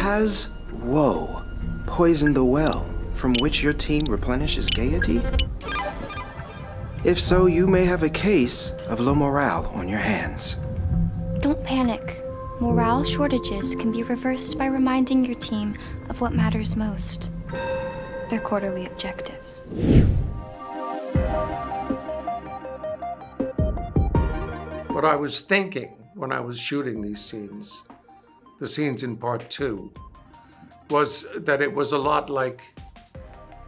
Has woe poisoned the well from which your team replenishes gaiety? If so, you may have a case of low morale on your hands. Don't panic. Morale shortages can be reversed by reminding your team of what matters most. Their quarterly objectives. What I was thinking when I was shooting these scenes, the scenes in part 2, was that it was a lot like,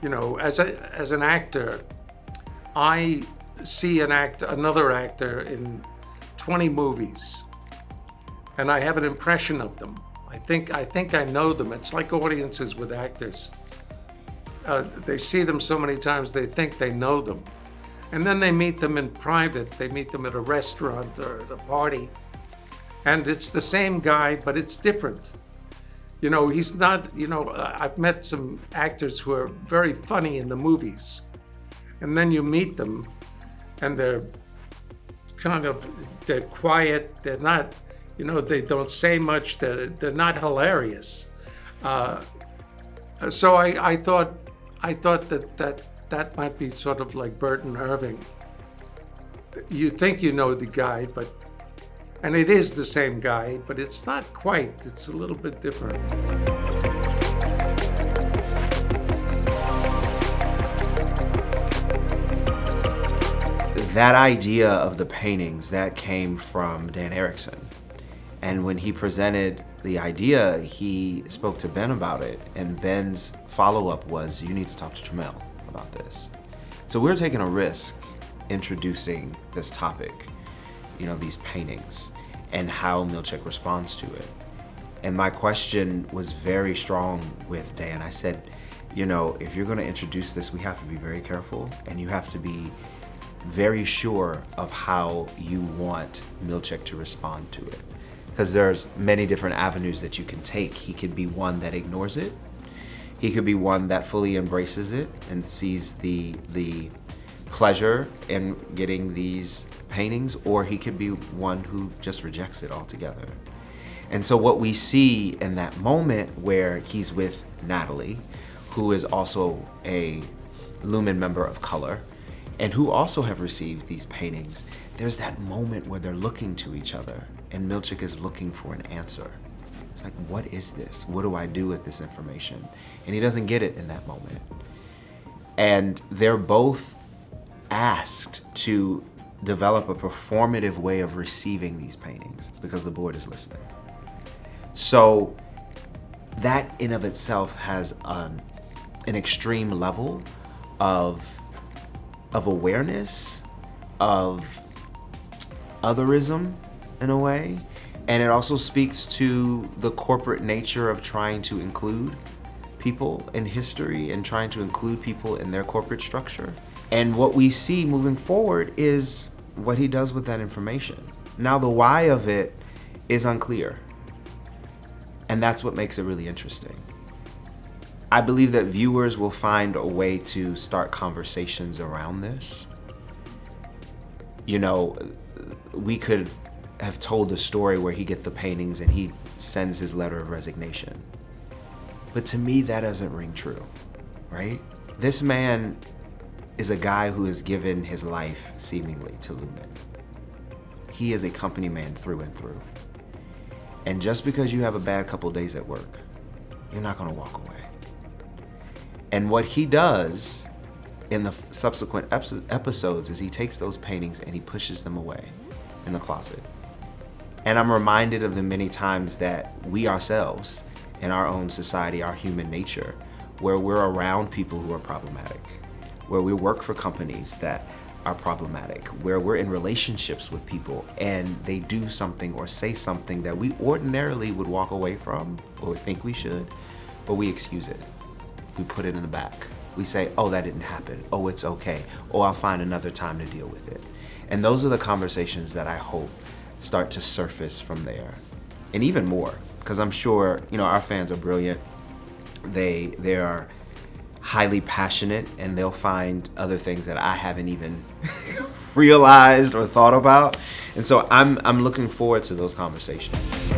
you know, as an actor, I see another actor in 20 movies, and I have an impression of them. I think I know them. It's like audiences with actors. They see them so many times they think they know them. And then they meet them in private. They meet them at a restaurant or at a party. And it's the same guy, but it's different. You know, he's not, you know, I've met some actors who are very funny in the movies. And then you meet them and they're quiet. They're not, you know, they don't say much. They're not hilarious. So I thought that might be sort of like Burton Irving. You think you know the guy, and it is the same guy, but it's not quite. It's a little bit different. That idea of the paintings, that came from Dan Erickson. And when he presented the idea, he spoke to Ben about it, and Ben's follow-up was, you need to talk to Tramell about this. So we're taking a risk introducing this topic, you know, these paintings, and how Milchick responds to it. And my question was very strong with Dan. I said, you know, if you're gonna introduce this, we have to be very careful, and you have to be very sure of how you want Milchick to respond to it. Because there's many different avenues that you can take. He could be one that ignores it. He could be one that fully embraces it and sees the pleasure in getting these paintings, or he could be one who just rejects it altogether. And so what we see in that moment where he's with Natalie, who is also a Lumen member of color, and who also have received these paintings, there's that moment where they're looking to each other, and Milchick is looking for an answer. It's like, what is this? What do I do with this information? And he doesn't get it in that moment. And they're both asked to develop a performative way of receiving these paintings because the board is listening. So that in of itself has an extreme level of awareness, of otherism in a way, and it also speaks to the corporate nature of trying to include people in history and trying to include people in their corporate structure. And what we see moving forward is what he does with that information. Now the why of it is unclear, and that's what makes it really interesting. I believe that viewers will find a way to start conversations around this. You know, we could have told the story where he gets the paintings and he sends his letter of resignation. But to me, that doesn't ring true, right? This man is a guy who has given his life seemingly to Lumen. He is a company man through and through. And just because you have a bad couple days at work, you're not gonna walk away. And what he does in the subsequent episodes is he takes those paintings and he pushes them away in the closet. And I'm reminded of the many times that we ourselves, in our own society, our human nature, where we're around people who are problematic, where we work for companies that are problematic, where we're in relationships with people and they do something or say something that we ordinarily would walk away from or think we should, but we excuse it. We put it in the back. We say, oh, that didn't happen. Oh, it's okay. Oh, I'll find another time to deal with it. And those are the conversations that I hope start to surface from there. And even more, because I'm sure, you know, our fans are brilliant. They are highly passionate, and they'll find other things that I haven't even realized or thought about. And so I'm looking forward to those conversations.